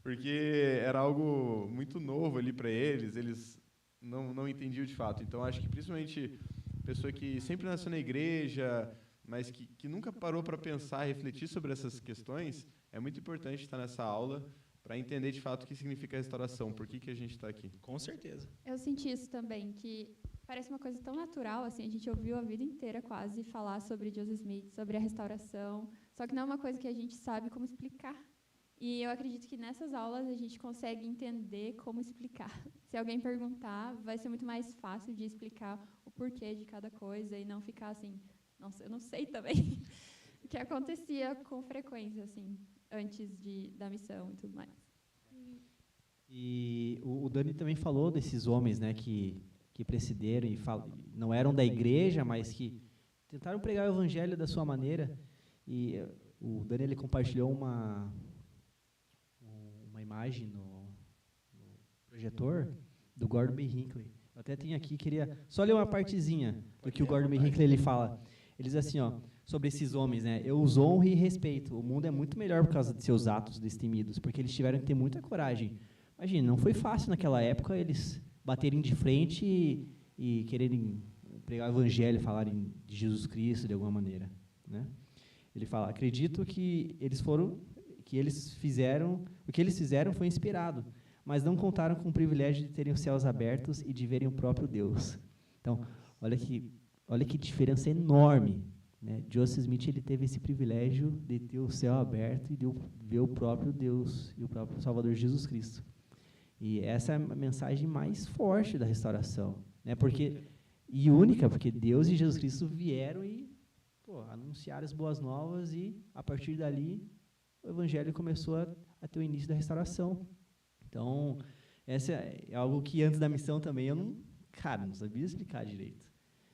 porque era algo muito novo ali para eles não entendiam de fato. Então, acho que principalmente pessoa que sempre nasceu na igreja, mas que nunca parou para pensar, refletir sobre essas questões, é muito importante estar nessa aula para entender de fato o que significa a restauração, por que a gente está aqui. Com certeza. Eu senti isso também, que parece uma coisa tão natural, assim, a gente ouviu a vida inteira quase falar sobre Joseph Smith, sobre a restauração, só que não é uma coisa que a gente sabe como explicar. E eu acredito que nessas aulas a gente consegue entender como explicar. Se alguém perguntar, vai ser muito mais fácil de explicar o porquê de cada coisa e não ficar assim, nossa, eu não sei também, o que acontecia com frequência, assim, antes da missão e tudo mais. E o Dani também falou desses homens, né, que precederam e não eram da igreja, mas que tentaram pregar o evangelho da sua maneira. E o Dani ele compartilhou uma imagem no projetor do Gordon B. Hinckley. Eu até tenho aqui, queria só ler uma partezinha do que o Gordon B. Hinckley ele fala. Ele diz assim, ó, sobre esses homens, né? Eu os honro e respeito. O mundo é muito melhor por causa de seus atos destemidos, porque eles tiveram que ter muita coragem. Imagina, não foi fácil naquela época eles baterem de frente e quererem pregar o evangelho, falarem de Jesus Cristo de alguma maneira, né? Ele fala, acredito que o que eles fizeram foi inspirado, mas não contaram com o privilégio de terem os céus abertos e de verem o próprio Deus. Então, olha que diferença enorme, né? Joseph Smith ele teve esse privilégio de ter o céu aberto e de ver o próprio Deus e o próprio Salvador Jesus Cristo. E essa é a mensagem mais forte da restauração, né? E única, porque Deus e Jesus Cristo vieram e anunciaram as boas novas e, a partir dali, o evangelho começou a ter o início da restauração. Então, essa é algo que antes da missão também eu não sabia explicar direito.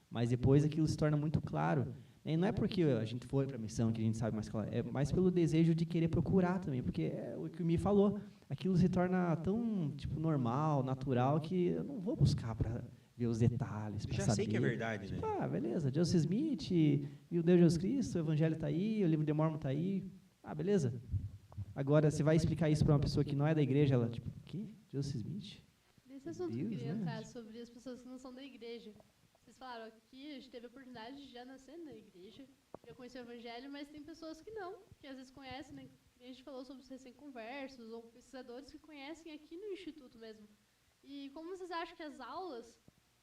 Mas depois aquilo se torna muito claro. E não é porque a gente foi para a missão que a gente sabe mais claro, é mais pelo desejo de querer procurar também, porque é o que o Mi falou, aquilo se torna tão normal, natural, que eu não vou buscar para ver os detalhes, para saber. Já sei que é verdade, né? Beleza, Joseph Smith e o Deus Jesus Cristo, o Evangelho está aí, o livro de Mormon está aí, beleza. Agora, você vai explicar isso para uma pessoa que não é da igreja, ela, o quê? Joseph Smith? Nesse assunto que eu queria entrar sobre as pessoas que não são da igreja. Vocês falaram aqui, a gente teve a oportunidade de já nascer na igreja, já conhecer o evangelho, mas tem pessoas que não, que às vezes conhecem, né, a gente falou sobre os recém-conversos ou pesquisadores que conhecem aqui no Instituto mesmo. E como vocês acham que as aulas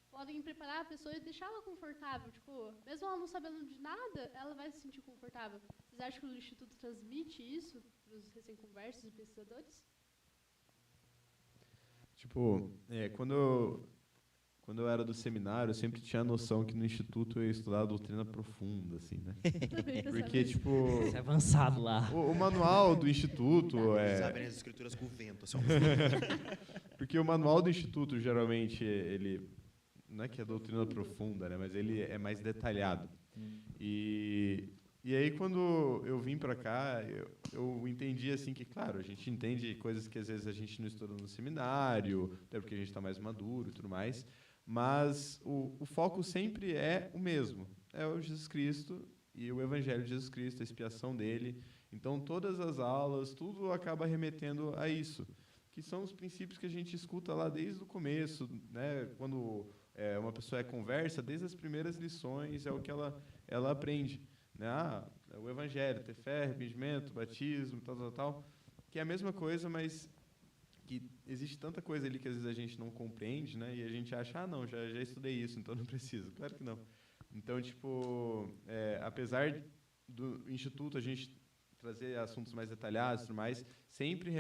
podem preparar a pessoa e deixá-la confortável? Tipo, mesmo ela não sabendo de nada, ela vai se sentir confortável. Vocês acham que o Instituto transmite isso para os recém-conversos e pesquisadores? Tipo, quando eu era do seminário, eu sempre tinha a noção que no instituto eu ia estudar a doutrina profunda, assim, né? Porque, tipo, Isso é avançado lá. o manual do instituto Sabem as escrituras com o vento. Assim. Porque o manual do instituto, geralmente, ele não é que é doutrina profunda, né? Mas ele é mais detalhado. E aí, quando eu vim para cá, eu entendi assim que, claro, a gente entende coisas que às vezes a gente não estuda no seminário, até porque a gente está mais maduro e tudo mais, mas o foco sempre é o mesmo. É o Jesus Cristo e o Evangelho de Jesus Cristo, a expiação dele. Então, todas as aulas, tudo acaba remetendo a isso, que são os princípios que a gente escuta lá desde o começo, né? Quando uma pessoa conversa, desde as primeiras lições, é o que ela aprende. Né? O Evangelho, ter fé, arrependimento, batismo, tal, que é a mesma coisa, mas que existe tanta coisa ali que às vezes a gente não compreende, né? E a gente acha, não, já estudei isso, então não preciso. Claro que não. Então, tipo, apesar do Instituto a gente trazer assuntos mais detalhados e tudo mais, sempre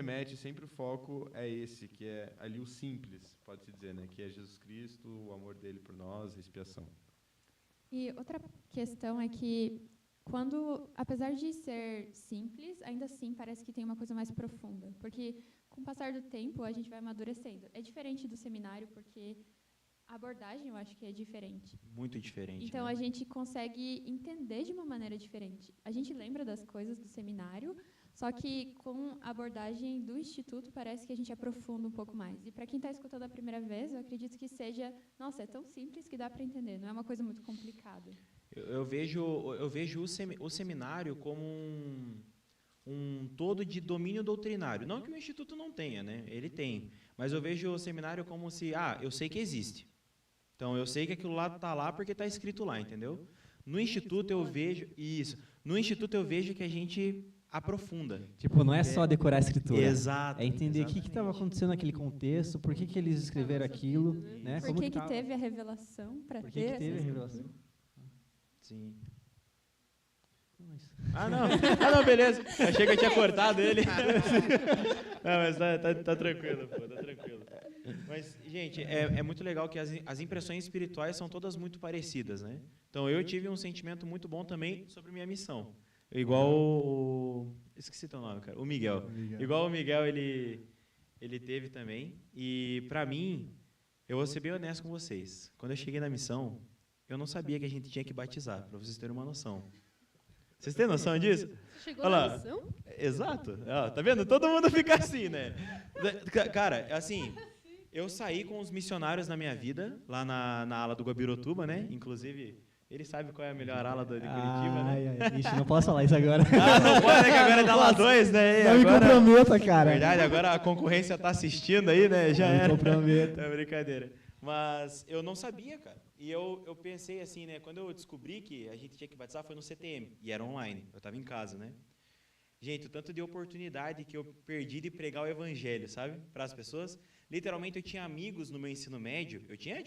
o foco é esse, que é ali o simples, pode-se dizer, né? Que é Jesus Cristo, o amor dele por nós, a expiação. E outra questão é que, apesar de ser simples, ainda assim parece que tem uma coisa mais profunda. Porque, com o passar do tempo, a gente vai amadurecendo. É diferente do seminário, porque a abordagem, eu acho que é diferente. Muito diferente. Então, né? a gente consegue entender de uma maneira diferente. A gente lembra das coisas do seminário, só que com a abordagem do Instituto, parece que a gente aprofunda um pouco mais. E para quem está escutando a primeira vez, eu acredito que seja, nossa, é tão simples que dá para entender, não é uma coisa muito complicada. Eu vejo o seminário como um todo de domínio doutrinário. Não que o Instituto não tenha, né? Ele tem. Mas eu vejo o seminário como se, eu sei que existe. Então, eu sei que aquilo lá está lá porque está escrito lá, entendeu? No Instituto eu vejo isso. No Instituto eu vejo que a gente aprofunda. Tipo, não é só decorar a escritura. Exato. É entender o que estava acontecendo naquele contexto, por que eles escreveram aquilo, né? Por que teve a revelação para ter? Por que teve a revelação? Sim. Não, beleza. Achei que eu tinha cortado ele. Não, mas tá tranquilo, pô, tá tranquilo. Mas, gente, é muito legal que as impressões espirituais são todas muito parecidas, né? Então, eu tive um sentimento muito bom também sobre minha missão. Igual esqueci teu nome, cara. O Miguel. Igual o Miguel, ele teve também. E, pra mim, eu vou ser bem honesto com vocês. Quando eu cheguei na missão, eu não sabia que a gente tinha que batizar, para vocês terem uma noção. Vocês têm noção disso? Chegou na missão? Exato. Tá vendo? Todo mundo fica assim, né? Cara, assim, eu saí com os missionários na minha vida, lá na ala do Guabirotuba, né? Inclusive, ele sabe qual é a melhor ala de Curitiba, né? Ixi, não posso falar isso agora. Não pode, né? Que agora é da ala 2, né? Não me comprometa, cara. Verdade, agora a concorrência tá assistindo aí, né? Já não era. Me comprometa. É brincadeira. Mas eu não sabia, cara. E eu pensei assim, né? Quando eu descobri que a gente tinha que batizar, foi no CTM. E era online. Eu estava em casa, né? Gente, o tanto de oportunidade que eu perdi de pregar o evangelho, sabe? Para as pessoas. Literalmente, eu tinha amigos no meu ensino médio. Eu tinha,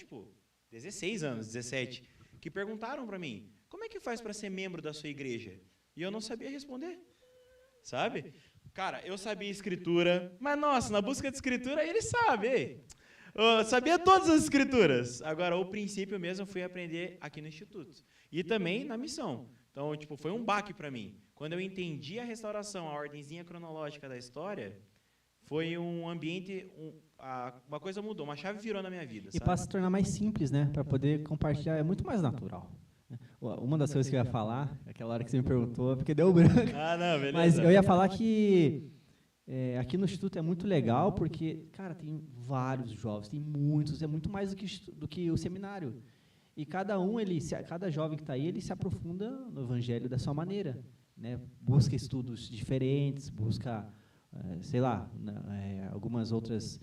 16 anos, 17. Que perguntaram para mim, como é que faz para ser membro da sua igreja? E eu não sabia responder. Sabe? Cara, eu sabia escritura. Mas, nossa, na busca de escritura, ele sabe. Eu sabia todas as escrituras. Agora, o princípio mesmo eu fui aprender aqui no Instituto. E também na missão. Então, foi um baque para mim. Quando eu entendi a restauração, a ordenzinha cronológica da história, foi um ambiente, uma coisa mudou, uma chave virou na minha vida. E para se tornar mais simples, né? Para poder compartilhar, é muito mais natural. Uma das coisas que eu ia falar, aquela hora que você me perguntou, é porque deu branco. Não, beleza. Mas eu ia falar que aqui no Instituto é muito legal, porque, cara, tem vários jovens, tem muitos, é muito mais do que o seminário. E cada jovem que está aí, ele se aprofunda no evangelho da sua maneira, né? Busca estudos diferentes, busca, sei lá, alguns outros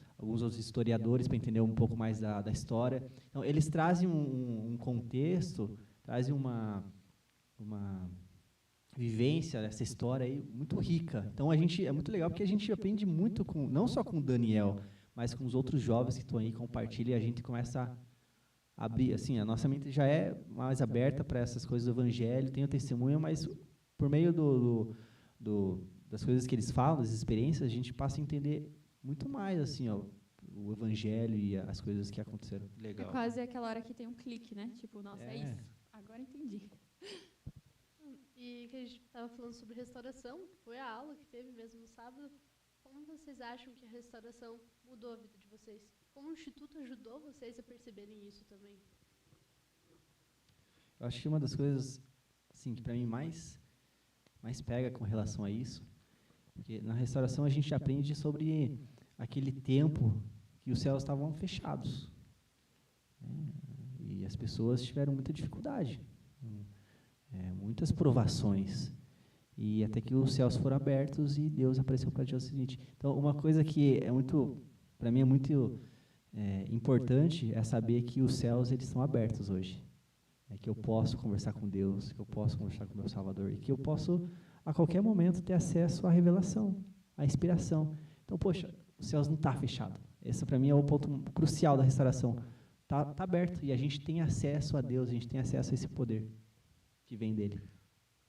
historiadores para entender um pouco mais da história. Então, eles trazem um contexto, trazem vivência, essa história aí muito rica. Então a gente é muito legal porque a gente aprende muito com, não só com o Daniel, mas com os outros jovens que estão aí, compartilham, e a gente começa a abrir, assim, a nossa mente já é mais aberta para essas coisas do evangelho, tem o testemunho, mas por meio das coisas que eles falam, das experiências, a gente passa a entender muito mais, assim, ó, o evangelho e as coisas que aconteceram. É Legal. quase aquela hora que tem um clique, né? Tipo, nossa, é É. isso. Agora entendi. E que a gente estava falando sobre restauração, foi a aula que teve mesmo no sábado. Como vocês acham que a restauração mudou a vida de vocês? Como o Instituto ajudou vocês a perceberem isso também? Eu acho que uma das coisas, assim, que para mim mais pega com relação a isso, porque na restauração a gente aprende sobre aquele tempo que os céus estavam fechados, né? E as pessoas tiveram muita dificuldade, muitas provações, e até que os céus foram abertos e Deus apareceu para o dia seguinte. Então, uma coisa que é muito, para mim é muito importante é saber que os céus eles estão abertos hoje, que eu posso conversar com Deus, que eu posso conversar com o meu Salvador e que eu posso a qualquer momento ter acesso à revelação, à inspiração. Então, poxa, os céus não estão fechados. Esse para mim é o ponto crucial da restauração. Tá aberto e a gente tem acesso a Deus, a gente tem acesso a esse poder que vem dele.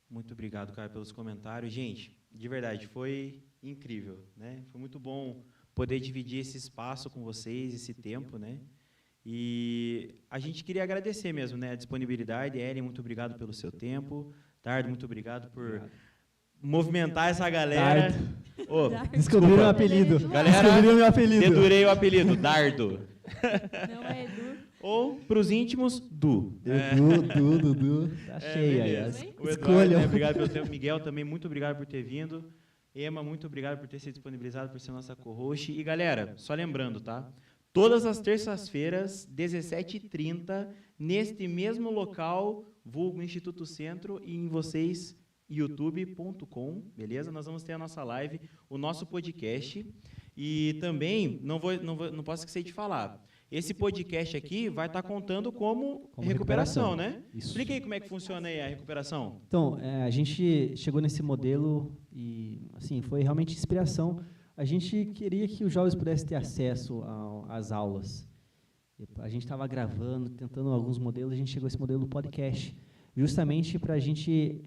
Muito obrigado, Caio, pelos comentários. Gente, de verdade, foi incrível, né? Foi muito bom poder dividir esse espaço com vocês, esse tempo, né? E a gente queria agradecer mesmo, né, a disponibilidade. Ellen, muito obrigado pelo seu tempo. Dardo, muito obrigado por movimentar essa galera. Ô, Descobriram o apelido. Galera, Descobriram meu apelido. dedurei o apelido, Dardo. Não é Edu. Ou, para os íntimos, Du. Dudu. Tá cheia aí. Beleza. O Eduardo, Escolham. né, obrigado pelo tempo. Miguel, também muito obrigado por ter vindo. Emma, muito obrigado por ter se disponibilizado, por ser nossa co-host. E, galera, só lembrando, tá? Todas as terças-feiras, 17h30, neste mesmo local, vulgo Instituto Centro, e em vocês, youtube.com, beleza? Nós vamos ter a nossa live, o nosso podcast. E também, não posso esquecer de falar, esse podcast aqui vai estar contando como recuperação, né? Isso. Explica aí como é que funciona aí a recuperação. Então, a gente chegou nesse modelo e, assim, foi realmente inspiração. A gente queria que os jovens pudessem ter acesso às aulas. A gente estava gravando, tentando alguns modelos, a gente chegou a esse modelo podcast, justamente para a gente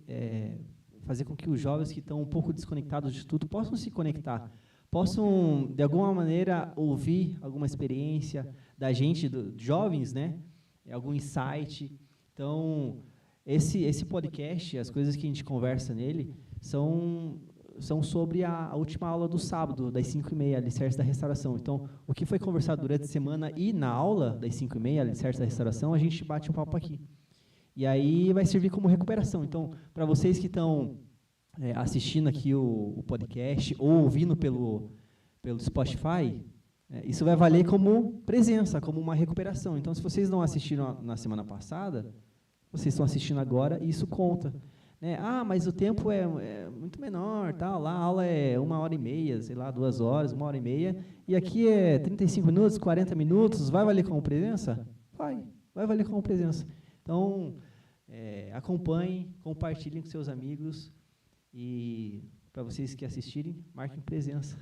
fazer com que os jovens que estão um pouco desconectados de tudo possam se conectar, possam, de alguma maneira, ouvir alguma experiência da gente, dos jovens, né? Algum insight. Então, esse podcast, as coisas que a gente conversa nele, são sobre a última aula do sábado, das 5h30, Alicerce da Restauração. Então, o que foi conversado durante a semana e na aula das 5h30, Alicerce da Restauração, a gente bate um papo aqui. E aí vai servir como recuperação. Então, para vocês que estão assistindo aqui o podcast ou ouvindo pelo Spotify, isso vai valer como presença, como uma recuperação. Então, se vocês não assistiram na semana passada, vocês estão assistindo agora e isso conta. Mas o tempo é muito menor, tal. Lá a aula é 1h30, sei lá, 2 horas, 1h30, e aqui é 35 minutos, 40 minutos, vai valer como presença? Vai valer como presença. Então, acompanhem, compartilhem com seus amigos, e para vocês que assistirem, marquem presença.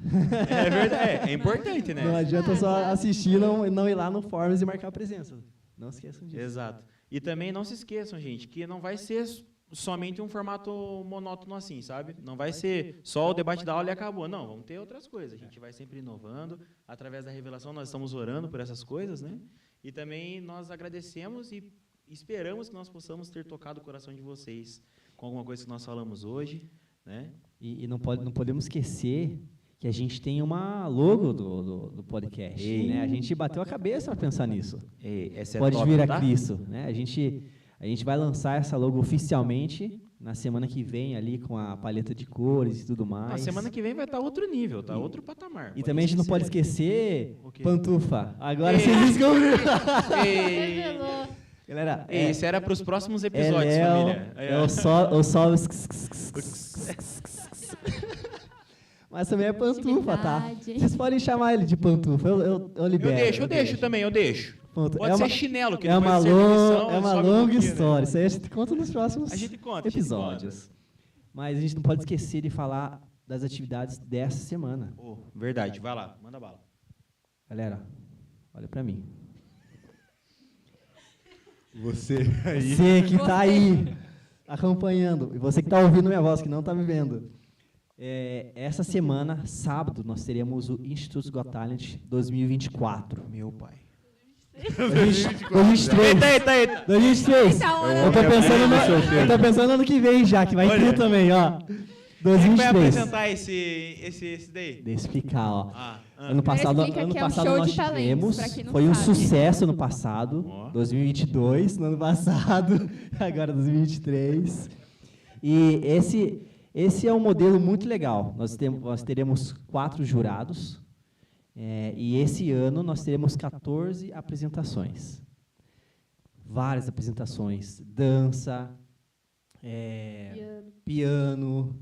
É verdade, é importante, né? Não adianta só assistir, não ir lá no Forms e marcar presença. Não esqueçam disso. Exato. E também não se esqueçam, gente, que não vai ser somente um formato monótono assim, sabe? Não vai ser só o debate da aula e acabou. Não, vamos ter outras coisas. A gente vai sempre inovando. Através da revelação, nós estamos orando por essas coisas, né? E também nós agradecemos e esperamos que nós possamos ter tocado o coração de vocês com alguma coisa que nós falamos hoje, né? E não podemos esquecer que a gente tem uma logo do podcast. Né? A gente bateu a cabeça para pensar nisso. Essa Pode top, vir a tá? Cristo. Né? A gente vai lançar essa logo oficialmente na semana que vem, ali com a paleta de cores e tudo mais. Na semana que vem vai estar outro nível, tá? Outro patamar. E também a gente não pode esquecer O quê? pantufa. Agora vocês descobriram. Revelou. Galera, Isso era para os próximos episódios, família. É o sol. Mas também é pantufa, tá? Atividade. Vocês podem chamar ele de pantufa. Eu libero. Eu deixo também, eu deixo. Pronto, Pode ser chinelo, que é uma, depois de ser demissão, é uma sobe um longa pouquinho, né? história. Isso aí a gente conta nos próximos A gente conta. episódios. Mas a gente não pode esquecer de falar das atividades dessa semana. Oh, verdade, vai lá, manda bala. Galera, olha para mim. Você aí. Você que está aí acompanhando, e você que está ouvindo minha voz, que não está me vendo. Essa semana, sábado, nós teremos o Instituto Got Talent 2024. Meu pai. 2023. Eita. 2023. Eu tô pensando no ano que vem já, que vai Olha. ter também, ó. Quem vai 2023. apresentar esse daí? Deixa eu explicar, ó. Ah, Ano passado, Explica ano que é um passado show nós de talentos, tivemos, pra quem não foi um sabe. sucesso no passado, Ó. 2022, no ano passado, agora 2023. E esse é um modelo muito legal. Nós teremos 4 jurados, e esse ano nós teremos 14 apresentações. Várias apresentações, dança, piano,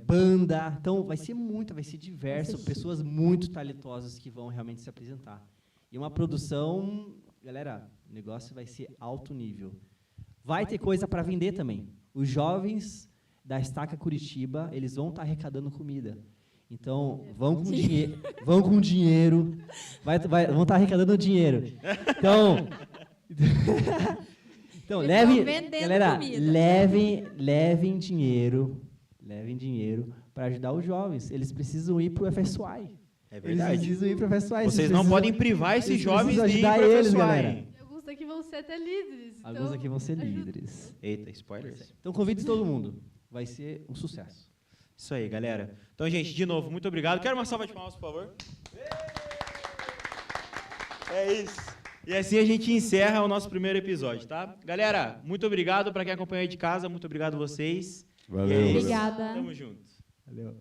banda. Então, vai ser diverso, pessoas muito talentosas que vão realmente se apresentar. E uma produção, galera, o negócio vai ser alto nível. Vai ter coisa para vender também. Os jovens da Estaca Curitiba, eles vão estar arrecadando comida. Então, vão com dinheiro, vão estar arrecadando dinheiro. Então, galera, levem dinheiro para ajudar os jovens. Eles precisam ir para o FSY. É verdade. Eles precisam ir para o FSY. Vocês não podem privar esses eles jovens de ir precisam para ajudar eles, FSY. galera. Alguns aqui vão ser até líderes. Alguns então aqui vão ser ajuda. líderes. Eita, spoilers. Então, convide todo mundo. Vai ser um sucesso. Isso aí, galera. Então, gente, de novo, muito obrigado. Quero uma salva de palmas, por favor. É isso. E assim a gente encerra o nosso primeiro episódio, tá? Galera, muito obrigado para quem acompanhou aí de casa. Muito obrigado a vocês. Valeu. E é isso. Obrigada. Tamo junto. Valeu.